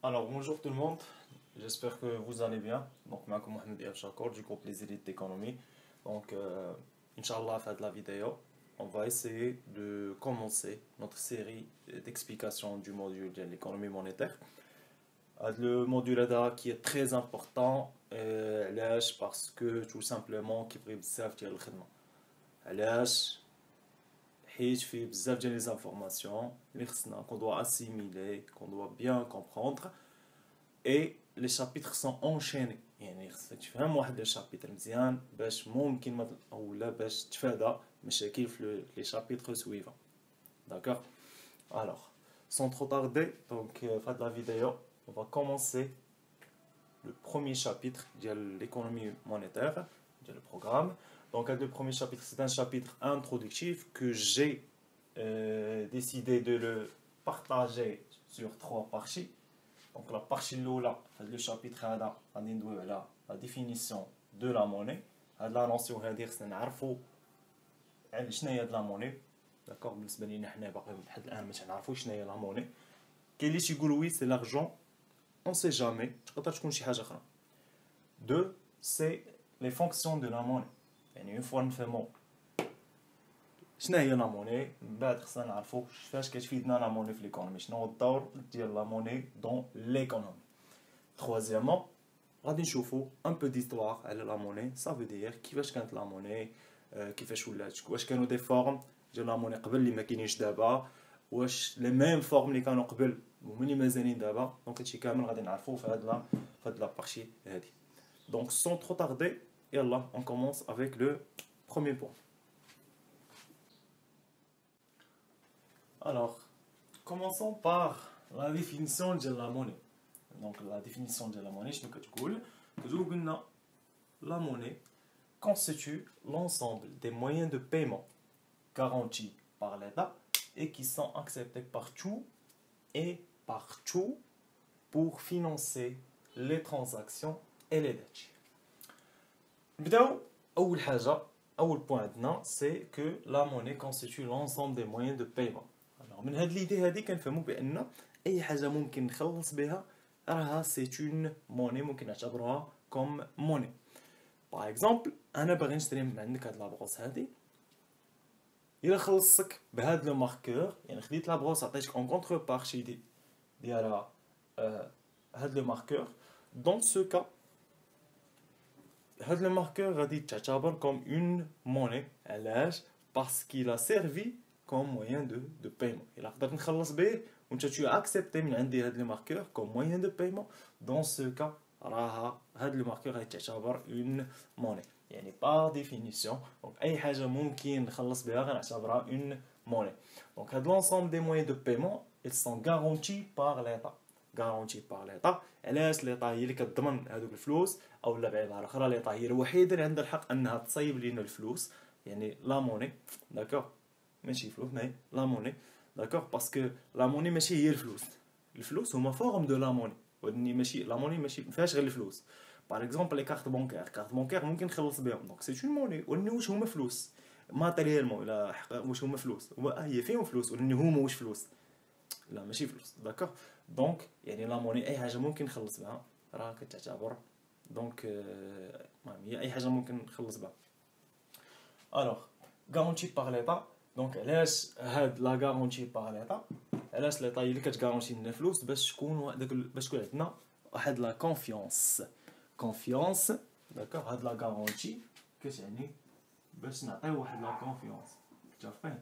Alors, bonjour tout le monde, j'espère que vous allez bien. Donc, معكم Mohamed El Chakor du groupe Les Élites d'économie. Donc, Inch'Allah, à la vidéo, on va essayer de commencer notre série d'explications du module de l'économie monétaire. Le module là qui est très important, parce que tout simplement, qui brille بزاف ديال الخدمة. علاش؟ حيت فيه بزاف ديال les informations اللي خصنا qu'on doit assimiler, qu'on doit bien comprendre. Et les chapitres sont enchaînés. يعني خصك تفهم واحد الشابيتر مزيان باش ممكن ما اولا باش تفادى مشاكل في les chapitres suivants. D'accord? Alors, sans trop tarder, donc faites la vidéo, on va commencer le premier chapitre de l'économie monétaire, de le programme. Donc, le premier chapitre, c'est un chapitre introductif que j'ai décidé de le partager sur 3 parties. Donc, la partie là, le chapitre là, la définition de la monnaie. La notion c'est نعرفوا شنو هي la monnaie. D'accord, بالنسبه لينا حنا باقي لحد الان ما تعرفوش شنو هي la monnaie. كاين اللي تيقول وي سي l'argent, on sait jamais, تقدر تكون شي حاجه اخرى. 2, c'est les fonctions de la monnaie. يعني une fois نفهموا شنو هي لا موني من بعد خصنا نعرفوا كيفاش كتفيدنا لا موني في ليكونومي، شنو هو الدور ديال لا موني دون ليكونومي. troisièmement غادي نشوفوا ان بو ديستوار على لا موني، ça veut dire كيفاش كانت لا موني، كيفاش ولات، واش كانوا دي فورم ديال لا موني قبل اللي ما كاينينش دابا، واش لي ميم فورم اللي كانوا قبل هما اللي مازالين دابا. دونك هادشي كامل غادي نعرفوه في هاد لا بارتي هادي. Donc sans trop tarder, yallah, on commence avec le premier point. Alors, commençons par la définition de la monnaie. Donc la définition de la monnaie, je te dis la monnaie constitue l'ensemble des moyens de paiement garantis par l'État et qui sont acceptés partout pour financer les transactions et les dettes. أول point عندنا c'est que la monnaie constitue l'ensemble des moyens de paiement. Alors من هاد l'idée هادي كنفهموا بأن أي حاجة ممكن نخلص بها راها c'est une monnaie، ممكن نعتبروها comme monnaie. Par exemple أنا باغي نشري من عندك هاد لابغوص هادي، إلا خلصتك بهاد لو ماركور، يعني خديت لابغوص عطيتك en contrepartie ديالها هاد لو ماركور، dans ce cas هاد le marqueur غادي تعتبر comme une monnaie. علاش؟ parce qu'il a servi comme moyen de paiement. إلا قدرت نخلص به وانت tu as accepté من عندي هاد le marqueur comme moyen de paiement، dans ce cas راها هاد le marqueur غادي تعتبر une monnaie. يعني par définition donc أي حاجة ممكن نخلص بها غنعتبرها une monnaie. Donc هاد l'ensemble des moyens de paiement ils sont garantis par l'État. garantie par l'État. علاش l'État هي اللي كتضمن هذوك الفلوس، او لا بعباره اخرى l'État هي الوحيده اللي عندها الحق انها تصايب لينا الفلوس، يعني لا موني. داكور، ماشي فلوس مي لا موني. داكور، باسكو لا موني ماشي هي الفلوس، الفلوس هما فورم دو لا موني، ولكن ماشي لا موني ماشي فيهاش غير الفلوس. باغ اكزومبل لي كارت بونكير ممكن نخلص بهم، دونك سي اون موني، ولكن واش هما فلوس ماتيريالمون، الا واش هما فلوس، هي فيهم فلوس ولكن هما واش فلوس، لا ماشي فلوس. داكور، دونك يعني لا موني اي حاجه ممكن نخلص بها راه كتعتبر دونك هي اي حاجه ممكن نخلص بها. الوغ غارونتي باغ ليطا، دونك علاش هاد لا غارونتي باغ ليطا؟ علاش ليطا هي اللي كتغارونتي لنا الفلوس باش تكون باش تكون عندنا واحد لا كونفيونس. داكوغ، هاد لا غارونتي كتعني باش نعطيو واحد لا كونفيونس، متفقين؟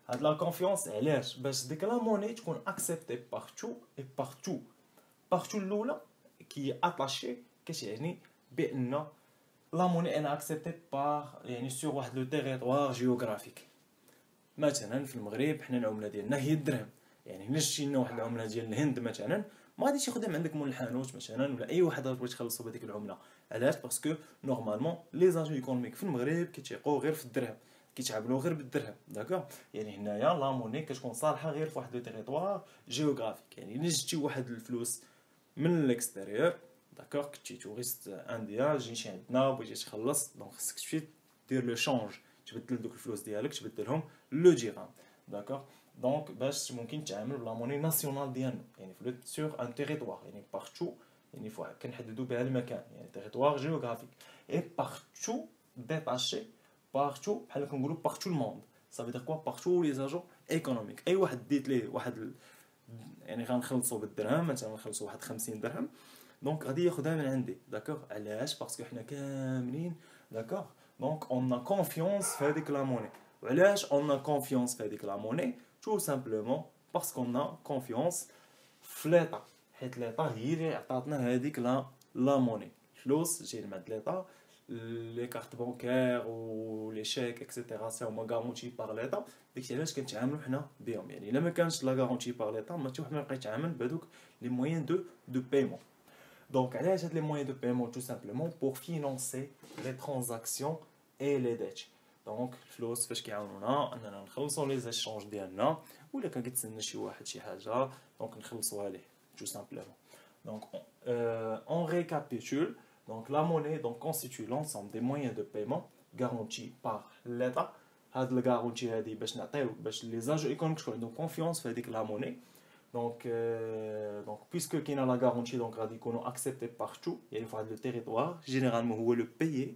هاد لا كونفيونس علاش؟ باش ديك لا موني تكون اكسبتي بارتو الاولى كي اتاشي كتعني بان لا موني انا اكسبتي بار يعني سور واحد لو تيريتوار جيوغرافيك. مثلا في المغرب حنا العمله ديالنا هي الدرهم، يعني الا شتي لنا واحد العمله ديال الهند مثلا ما غاديش ياخذها من عندك مول الحانوت مثلا، ولا اي واحد بغيت تخلصو بهذيك العمله. علاش؟ باسكو نورمالمون لي زاجون ايكونوميك في المغرب كيتيقوا غير في الدرهم، كيتعاملوا غير بالدرهم. داكوغ، يعني هنايا لا موني كتكون صالحه غير في واحد لو تيريتوار جيوغرافيك. يعني الا جبتي واحد الفلوس من الاكستيريور، داكوغ، كنتي توريست انديان جيتي عندنا بغيتي تخلص، دونك خصك تمشي دير لو شونج، تبدل دوك الفلوس ديالك تبدلهم لو ديرام. داكوغ، دونك باش ممكن تعامل بلا موني ناسيونال ديالنا يعني سور ان تيريتوار يعني بارتو يعني فواحد كنحددوا بها المكان يعني تيريتوار جيوغرافيك اي بارتو ديتاشي بارتو بحال كنقولوا بارتو الموند ça veut dire quoi partout les agents économiques اي واحد ديت ليه واحد يعني غنخلصوا بالدرهم مثلا نخلصوا واحد 50 درهم دونك غادي ياخذها من عندي داكوغ علاش باسكو حنا كاملين داكوغ دونك اون ا كونفيونس في هذيك لا موني وعلاش اون ا كونفيونس في هذيك لا موني tout simplement parce qu'on a confiance في ليطا حيت ليطا هي اللي عطاتنا هذيك لا موني فلوس جاي من عند ليطا لي كارت بانكير و لي شيك اكسيتيرا سي هما غارونتي بار ليطا داكشي علاش كنتعاملوا حنا بهم يعني الا ما كانش لا غارونتي بار ليطا ما حتى واحد ما يبقى يتعامل بهذوك لي مويان دو بايمون دونك علاش هاد لي مويان دو بايمون tout simplement pour financer les transactions et les dettes دونك الفلوس فاش كيعاونونا اننا نخلصوا لي زيشونج ديالنا ولا كان كيتسنى شي واحد شي حاجه دونك نخلصوها ليه tout simplement donc on récapitule donc la monnaie donc constitue l'ensemble des moyens de paiement garantis par l'État هاد الغارونتي هادي باش نعطيو باش لي زاجو ايكونوميك يكون عندهم كونفيونس في هذيك لا موني donc puisque كاينه لا غارونتي دونك غادي يكونوا اكسبتي بارتو يعني في واحد لو تيريتوار جينيرالمون هو لو بايي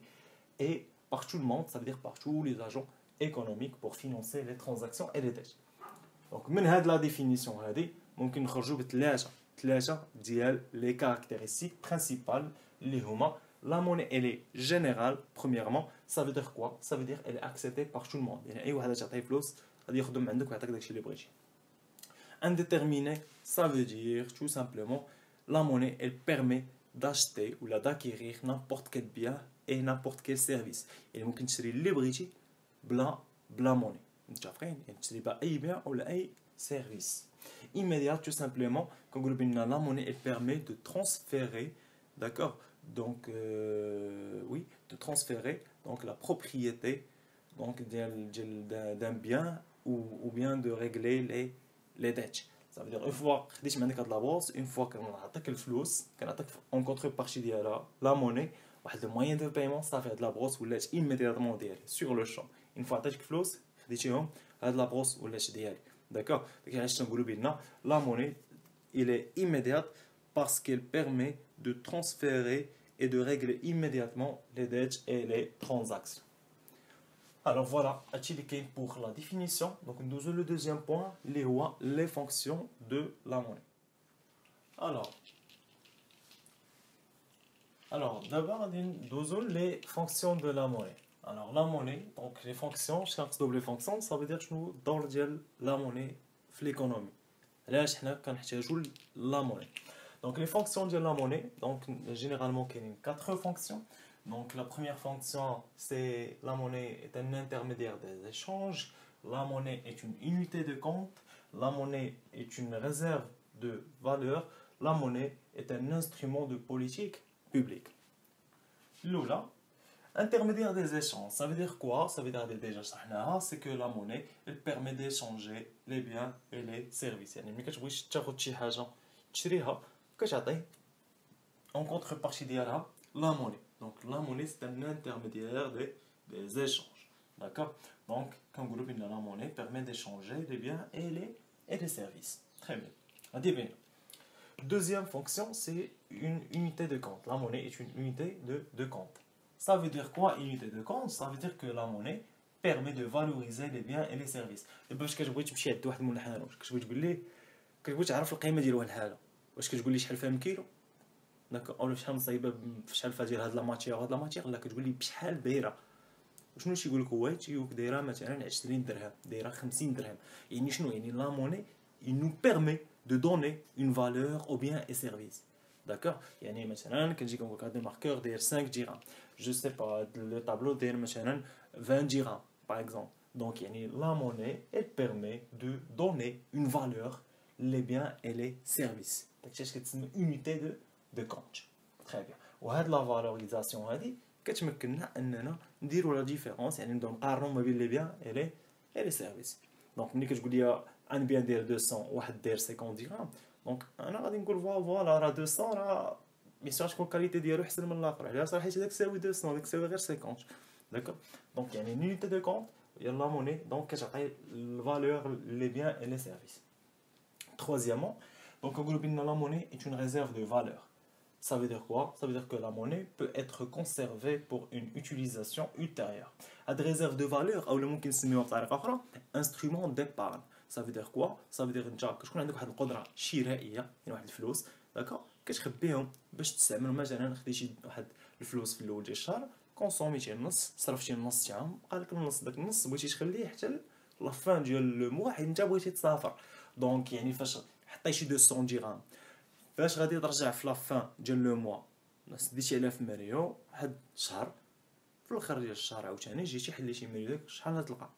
et par tout le monde, ça veut dire par tous les agents économiques pour financer les transactions et les dettes. Donc, من هاد la définition هادي ممكن نخرجوا بثلاثة ديال les caractéristiques principales اللي هما la monnaie elle est générale premièrement, ça veut dire quoi? Ça veut dire elle est acceptée par tout le monde. يعني أي واحد تعطيه فلوس غادي ياخذ من عندك ويعطيك داكشي اللي بغيتي. Indéterminé, ça veut dire tout simplement la monnaie elle permet d'acheter ou d'acquérir n'importe quel bien et n'importe quel service يعني ممكن تشري اللي بغيتي بلا موني متفقين يعني تشري بها اي بيع ولا اي سيرفيس immédiat tout simplement كنقولوا بان la monnaie elle permet de transférer d'accord donc oui de transférer donc la propriété donc d'un bien ou bien de régler les dettes ça veut dire une fois خديت من عندك هاد لابورس une fois كنعطيك الفلوس كنعطيك en contrepartie ديالها la monnaie واحد الموين دو بايمون صافي هاد لابروس ولات ايميدياتمون ديالي سور لو شون اون فوا عطيتك فلوس خديتيهم هاد لابروس ولات ديالي داكوغ داك علاش تنقولوا بان لا موني il est immédiate parce qu'elle permet de transférer et de régler immédiatement les dettes et les transactions. Alors voilà, هادشي اللي كاين pour la définition. Donc ندوزو le deuxième point اللي هو les fonctions de la monnaie. Alors, d'abord, nous les fonctions de la monnaie. Alors, la monnaie, donc les fonctions, chaque double fonction, ça veut dire que nous, dans le dial, la monnaie, l'économie. Là, nous la monnaie. Donc, les fonctions de la monnaie, donc, généralement, il y a 4 fonctions. Donc, la première fonction, c'est la monnaie est un intermédiaire des échanges. La monnaie est une unité de compte. La monnaie est une réserve de valeur. La monnaie est un instrument de politique public. L'oula, intermédiaire des échanges, ça veut dire quoi? Ça veut dire déjà c'est que la monnaie elle permet d'échanger les biens et les services. يعني ملي كتبغي تاخذ شي حاجه تشريها كتعطي en contrepartie ديالها la monnaie. Donc la monnaie c'est un intermédiaire des échanges. D'accord? Donc كنقولوا بان la monnaie permet d'échanger les biens et les services. Très bien. غادي بينا. Deuxième fonction, c'est une unité de compte. La monnaie est une unité de compte. Ça veut dire quoi, unité de compte? Ça veut dire que la monnaie permet de valoriser les biens et les services. باش كتبغي تمشي عند واحد المنحل واش كتبغي تقول ليه كتبغي تعرف القيمه ديال واحد الحاجه واش كتقول لي شحال فيها من كيلو داك او شحال مصايبه شحال فيها ديال هاد لا ماتيير وهاد لا ماتيير لا كتقول لي بشحال دايره وشنو تيقول لك هو تيقول لك دايره مثلا 20 درهم دايره 50 درهم يعني شنو يعني لا موني il nous permet de donner une valeur aux biens et services. D'accord? يعني مثلا كنجي كنقول لك هذا الماركور داير 5 درهم je sais pas le tableau داير مثلا 20 درهم par exemple. Donc يعني la monnaie elle permet de donner une valeur les biens et les services. داكشي اش كتسمى unité de compte. Très bien. وهاد لا فالوريزاسيون هادي كتمكننا اننا نديروا لا ديفيرونس يعني نبداو نقارنوا ما بين لي بيان et les services. دونك ملي كتقول لي ان بيان داير 200 واحد داير 50 درهم دونك انا غادي نقول فوالا راه 200 راه بيان سور تكون الكاليتي ديالو احسن من الاخر على صراحه حيت هذاك تساوي 200 هذاك تساوي غير 50 داكوغ دونك يعني une unité de compte il y a la monnaie, donc la valeur, les biens et les services. Troisièmement, donc on groupe la monnaie est une réserve de valeur. Ça veut dire quoi? Ça veut dire que la monnaie peut être conservée pour une utilisation ultérieure. Cette réserve de valeur, ou le mot qui instrument d'épargne. Ça veut dire quoi? Ça veut dire que شكون عندك واحد القدرة شرائية، يعني واحد الفلوس، داكوغ، كتخبيهم باش تستعمل مثلا خديتي شي واحد الفلوس في الاول ديال الشهر، كونسوميتي النص، صرفتي النص تاعهم، بقى لك النص، داك النص بغيتي تخليه حتى لافان ديال لو موا حيت انت بغيتي تسافر. دونك يعني فاش حطيتي 200 درهم فاش غادي ترجع في لافان ديال لو موا ديتي عليها في ماريو واحد الشهر، في الاخر ديال الشهر عاوتاني جيتي حليتي ماريو داك شحال غتلقى؟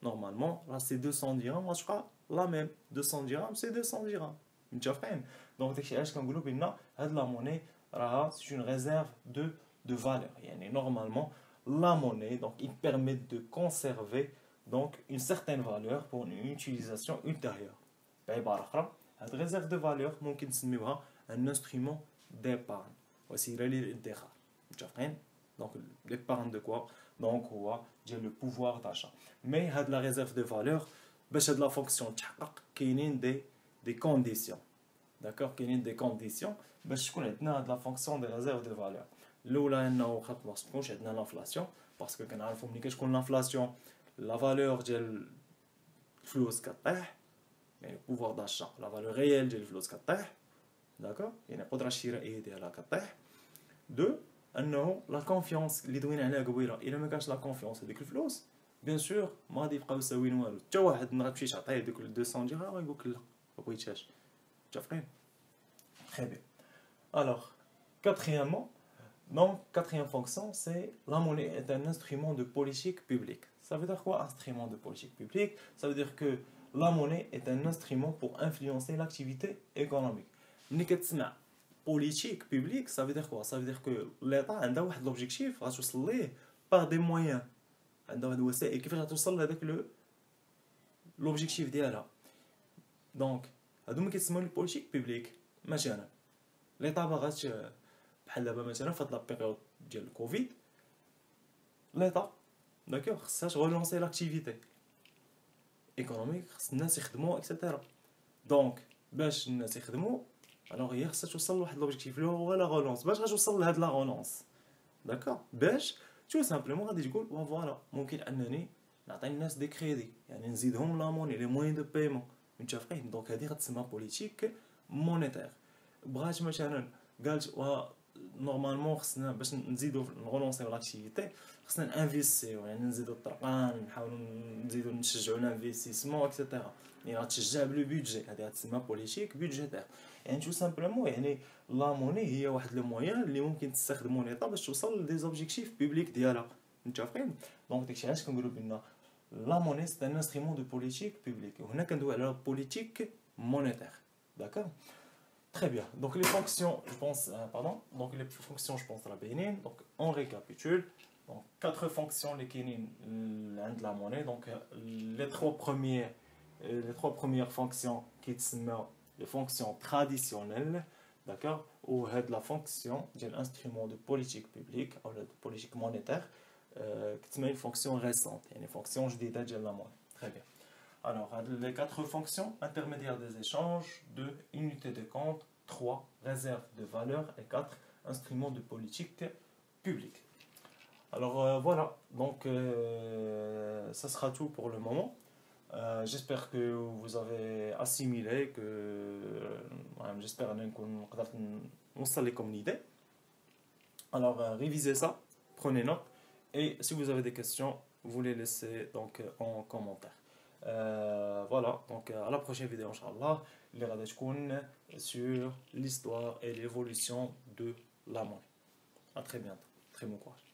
نورمالمون راه سي 200 درهم غتبقى لا ميم 200 درهم سي 200 درهم، متفقين؟ دونك داكشي علاش كنقولوا بان هاد لا موني راها سي اون ريزيرف de valeur. يعني normalement la monnaie donc il permet de conserver donc une certaine valeur pour une utilisation ultérieure. بعبارة أخرى هاد réserve de valeur ممكن نسميوها un instrument d'épargne وسيلة للادخار، متفقين؟ donc l'épargne de quoi؟ donc هو ديال le pouvoir d'achat. mais هاد la réserve de valeur باش هاد la fonction تحقق كاينين des conditions. d'accord كاينين des conditions باش تكون عندنا هاد la fonction de réserve de valeur. الاولى انه خاطر ما تكونش عندنا لانفلاسيون، باسكو كنعرفوا ملي كتكون لانفلاسيون لا فالور ديال الفلوس كطيح، يعني بوفوار داشا لا فالور ريال ديال الفلوس كطيح، داكوغ يعني القدره الشرائيه ديالها كطيح. دو انه لا كونفيونس اللي دوينا عليها قبيله، الا ما كانش لا كونفيونس هذيك الفلوس بيان سور ما غادي يبقاو يساويين والو، حتى واحد ما غتمشي تعطيه دوك 200 درهم غيقول لك لا ما بغيتهاش، متفقين؟ très bien. alors quatrièmement. Donc, quatrième fonction, c'est la monnaie est un instrument de politique publique. Ça veut dire quoi, instrument de politique publique? Ça veut dire que la monnaie est un instrument pour influencer l'activité économique. ملي كتسمع politique publique, ça veut dire quoi? Ça veut dire que l'État عنده واحد l'objectif غتوصل ليه par des moyens. عنده واحد الوسائل كيفاش غتوصل لهذاك l'objectif ديالها. دونك هادو ملي كيتسموا politique publique. مثلا l'État باغاش بحال دابا مثلا فهاد لا بيريود ديال الكوفيد ليطا داكوغ خصها تغولونسي لاكتيفيتي ايكونوميك، خص الناس يخدموا اكسيتيرا. دونك باش الناس يخدموا الوغ هي خصها توصل لواحد لوبجيكتيف اللي هو لا غولونس. باش غتوصل لهاد لا غولونس داكوغ؟ باش تو سامبلومون غادي تقول فوالا ممكن انني نعطي الناس دي كريدي، يعني نزيدهم لا موني لي موين دو بايمون، متفقين؟ دونك هادي غتسمى بوليتيك مونيتير. بغات مثلا قالت نورمالمون خصنا باش نزيدو نغولونسيو لاكتيفيتي خصنا نانفيستيو، يعني نزيدو الطرقان، نحاولوا نزيدو نشجعوا الانفستيسمون اكسيتيرا، يعني غتشجع بلو بيدجي، هذه غتسمى بوليتيك بيدجيتير. يعني تو سامبلومون يعني لا موني هي واحد لو مويان اللي ممكن تستخدمو ليطا باش توصل لدي زوبجيكتيف بوبليك ديالها، متفقين؟ دونك داكشي علاش كنقولوا بان لا موني سي ان انسترومون دو بوليتيك بوبليك، وهنا كندويو على بوليتيك مونيتير. داكوغ؟ Très bien. Donc les fonctions, je pense, Donc les fonctions, je pense, la bénin. Donc on récapitule. Donc 4 fonctions les kénin de la monnaie. Donc les trois premières fonctions qui sont les fonctions traditionnelles, d'accord, ou la fonction d'un instrument de politique publique ou de politique monétaire, qui sont une fonction récente, une fonction جديدة de la monnaie. Très bien. Alors, les 4 fonctions, intermédiaire des échanges, 2 unités de compte, 3 réserves de valeur et 4 instruments de politique publique. Alors voilà, donc ça sera tout pour le moment. J'espère que vous avez assimilé, j'espère que vous allez comme une idée. Alors révisez ça, prenez note, et si vous avez des questions, vous les laissez donc en commentaire. Voilà, donc à la prochaine vidéo, Inch'Allah, les radèches sur l'histoire et l'évolution de la monnaie. À très bientôt, très bon courage.